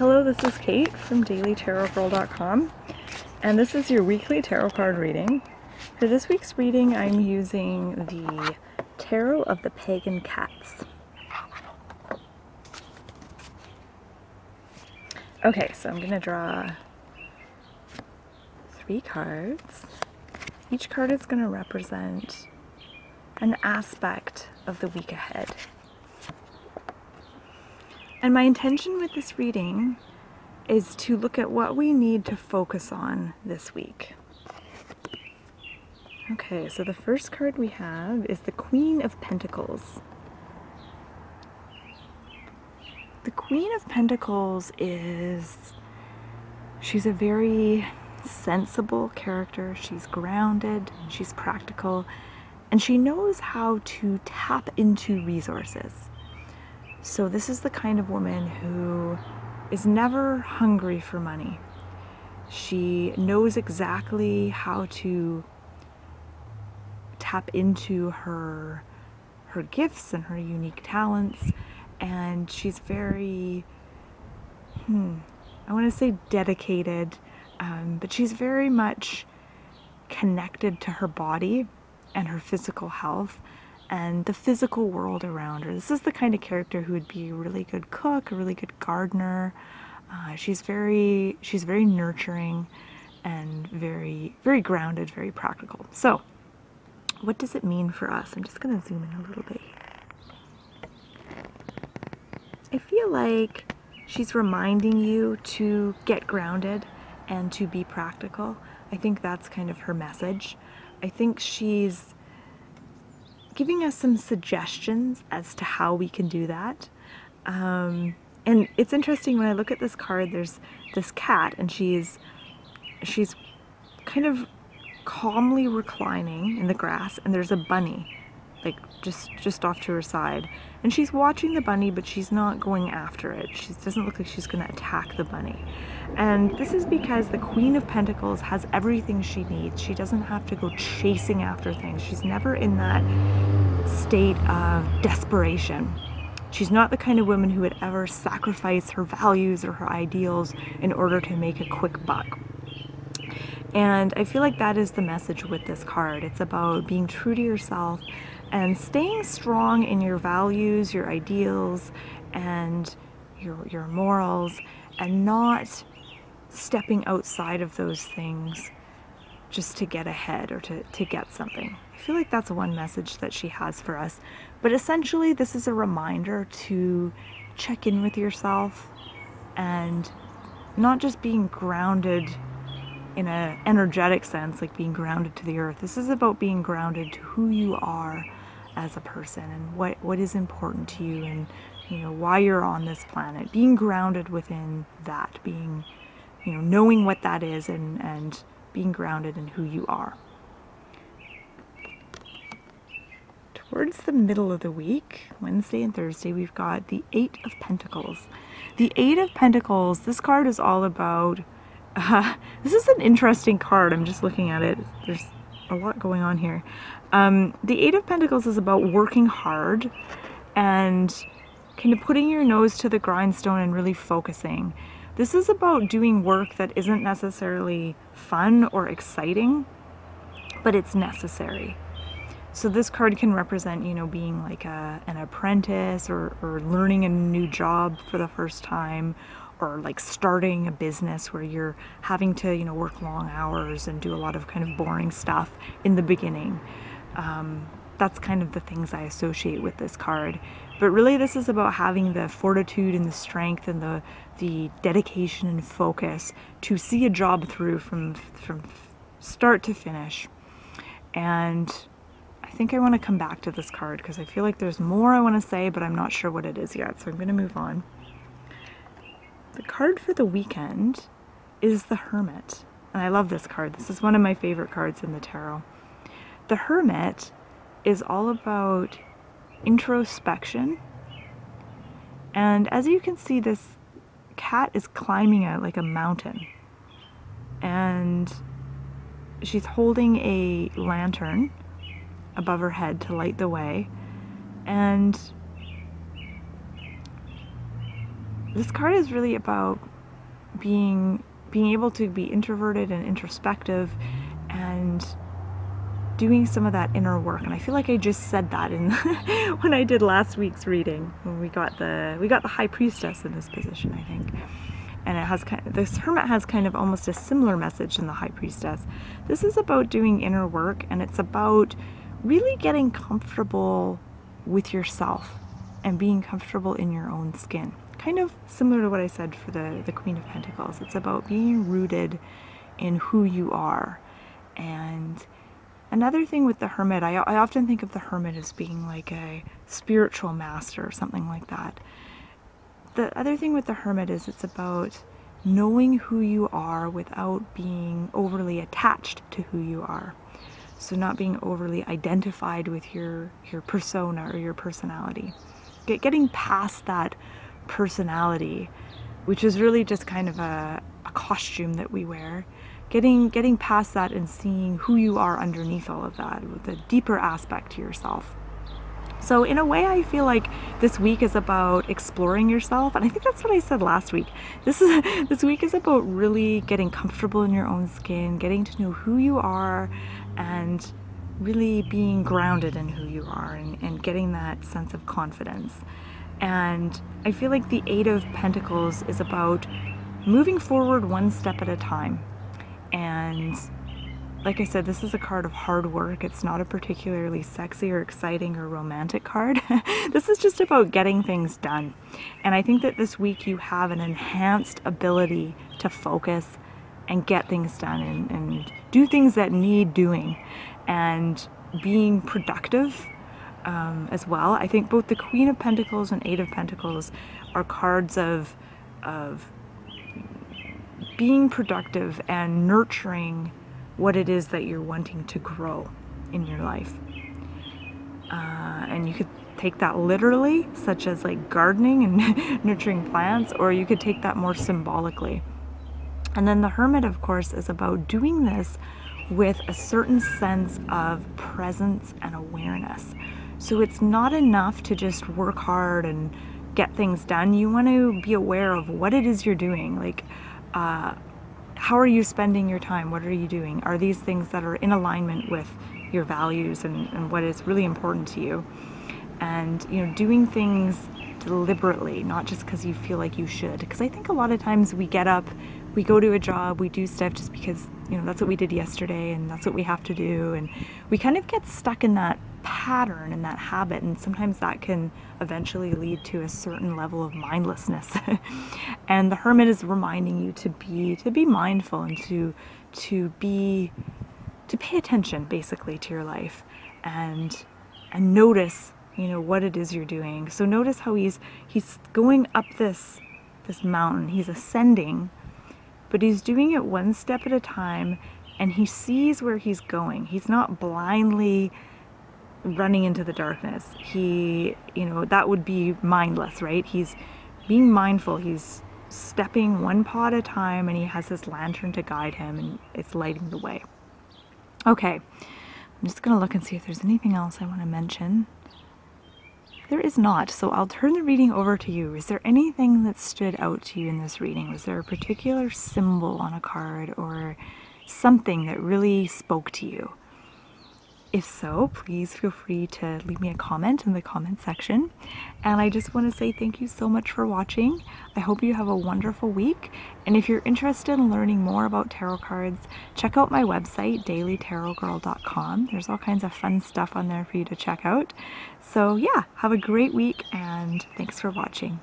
Hello, this is Kate from dailytarotgirl.com, and this is your weekly tarot card reading. For this week's reading, I'm using the Tarot of the Pagan Cats. Okay, so I'm going to draw 3 cards. Each card is going to represent an aspect of the week ahead. And my intention with this reading is to look at what we need to focus on this week. Okay, so the first card we have is the Queen of Pentacles. The Queen of Pentacles she's a very sensible character. She's grounded, she's practical, and she knows how to tap into resources. So this is the kind of woman who is never hungry for money. She knows exactly how to tap into her gifts and her unique talents, and she's very, I want to say dedicated, but she's very much connected to her body and her physical health and the physical world around her. This is the kind of character who would be a really good cook, a really good gardener. She's very nurturing and very, very grounded, very practical. So, what does it mean for us? I'm just going to zoom in a little bit here. I feel like she's reminding you to get grounded and to be practical. I think that's kind of her message. I think she's giving us some suggestions as to how we can do that. And it's interesting, when I look at this card, there's this cat, and she's kind of calmly reclining in the grass, and there's a bunny like just off to her side, and she's watching the bunny, but she's not going after it. She doesn't look like she's going to attack the bunny. And this is because the Queen of Pentacles has everything she needs. She doesn't have to go chasing after things. She's never in that state of desperation. She's not the kind of woman who would ever sacrifice her values or her ideals in order to make a quick buck. And I feel like that is the message with this card. It's about being true to yourself and staying strong in your values, your ideals, and your morals, and not stepping outside of those things just to get ahead or to get something. I feel like that's one message that she has for us. But essentially, this is a reminder to check in with yourself and not just being grounded in an energetic sense, like being grounded to the earth. This is about being grounded to who you are as a person and what is important to you, and why you're on this planet. Being grounded within that, being knowing what that is, and being grounded in who you are. Towards the middle of the week, Wednesday and Thursday, we've got the 8 of Pentacles. The 8 of Pentacles, this card is all about this is an interesting card. I'm just looking at it. There's a lot going on here. The 8 of Pentacles is about working hard and kind of putting your nose to the grindstone and really focusing. This is about doing work that isn't necessarily fun or exciting, but it's necessary. So this card can represent, being like an apprentice, or learning a new job for the first time, or like starting a business where you're having to, work long hours and do a lot of kind of boring stuff in the beginning. That's kind of the things I associate with this card. But really, this is about having the fortitude and the strength and the dedication and focus to see a job through from start to finish. And I think I want to come back to this card because I feel like there's more I want to say, but I'm not sure what it is yet, so I'm going to move on. The card for the weekend is the Hermit, and I love this card. This is one of my favorite cards in the tarot. The Hermit is all about introspection, and as you can see, this cat is climbing out like a mountain, and she's holding a lantern above her head to light the way, and this card is really about being able to be introverted and introspective and doing some of that inner work. And I feel like I just said that in when I did last week's reading, when we got the High Priestess in this position, I think. And it has this Hermit has kind of almost a similar message than the High Priestess. This is about doing inner work, and it's about really getting comfortable with yourself and being comfortable in your own skin. Kind of similar to what I said for the Queen of Pentacles. It's about being rooted in who you are. And another thing with the Hermit, I often think of the Hermit as being like a spiritual master or something like that. The other thing with the Hermit is it's about knowing who you are without being overly attached to who you are. So not being overly identified with your persona or your personality. Getting past that personality, which is really just kind of a costume that we wear. Getting past that and seeing who you are underneath all of that, with a deeper aspect to yourself. So in a way, I feel like this week is about exploring yourself, and I think that's what I said last week. This week is about really getting comfortable in your own skin, getting to know who you are, and really being grounded in who you are, and getting that sense of confidence. And I feel like the Eight of Pentacles is about moving forward one step at a time. And like I said, this is a card of hard work. It's not a particularly sexy or exciting or romantic card. This is just about getting things done. And I think that this week you have an enhanced ability to focus and get things done and do things that need doing and being productive as well. I think both the Queen of Pentacles and Eight of Pentacles are cards of being productive and nurturing what it is that you're wanting to grow in your life. And you could take that literally, such as like gardening and nurturing plants, or you could take that more symbolically. And then the Hermit, of course, is about doing this with a certain sense of presence and awareness. So it's not enough to just work hard and get things done. You want to be aware of what it is you're doing. Like, how are you spending your time? What are you doing? Are these things that are in alignment with your values and what is really important to you? And, you know, doing things deliberately, not just because you feel like you should. Because I think a lot of times we get up, we go to a job, we do stuff just because, you know, that's what we did yesterday and that's what we have to do. And we kind of get stuck in that pattern and that habit, and sometimes that can eventually lead to a certain level of mindlessness. And the Hermit is reminding you to be mindful and to pay attention basically to your life and notice, you know, what it is you're doing. So notice how he's going up this mountain, he's ascending, but he's doing it one step at a time, and he sees where he's going. He's not blindly running into the darkness. You know, that would be mindless, right? He's being mindful. He's stepping one paw at a time, and he has his lantern to guide him, and it's lighting the way. Okay, I'm just gonna look and see if there's anything else I want to mention. There is not, so I'll turn the reading over to you. Is there anything that stood out to you in this reading? Was there a particular symbol on a card or something that really spoke to you? If so, please feel free to leave me a comment in the comment section. And I just want to say thank you so much for watching. I hope you have a wonderful week. And if you're interested in learning more about tarot cards, check out my website, dailytarotgirl.com. There's all kinds of fun stuff on there for you to check out. So yeah, have a great week and thanks for watching.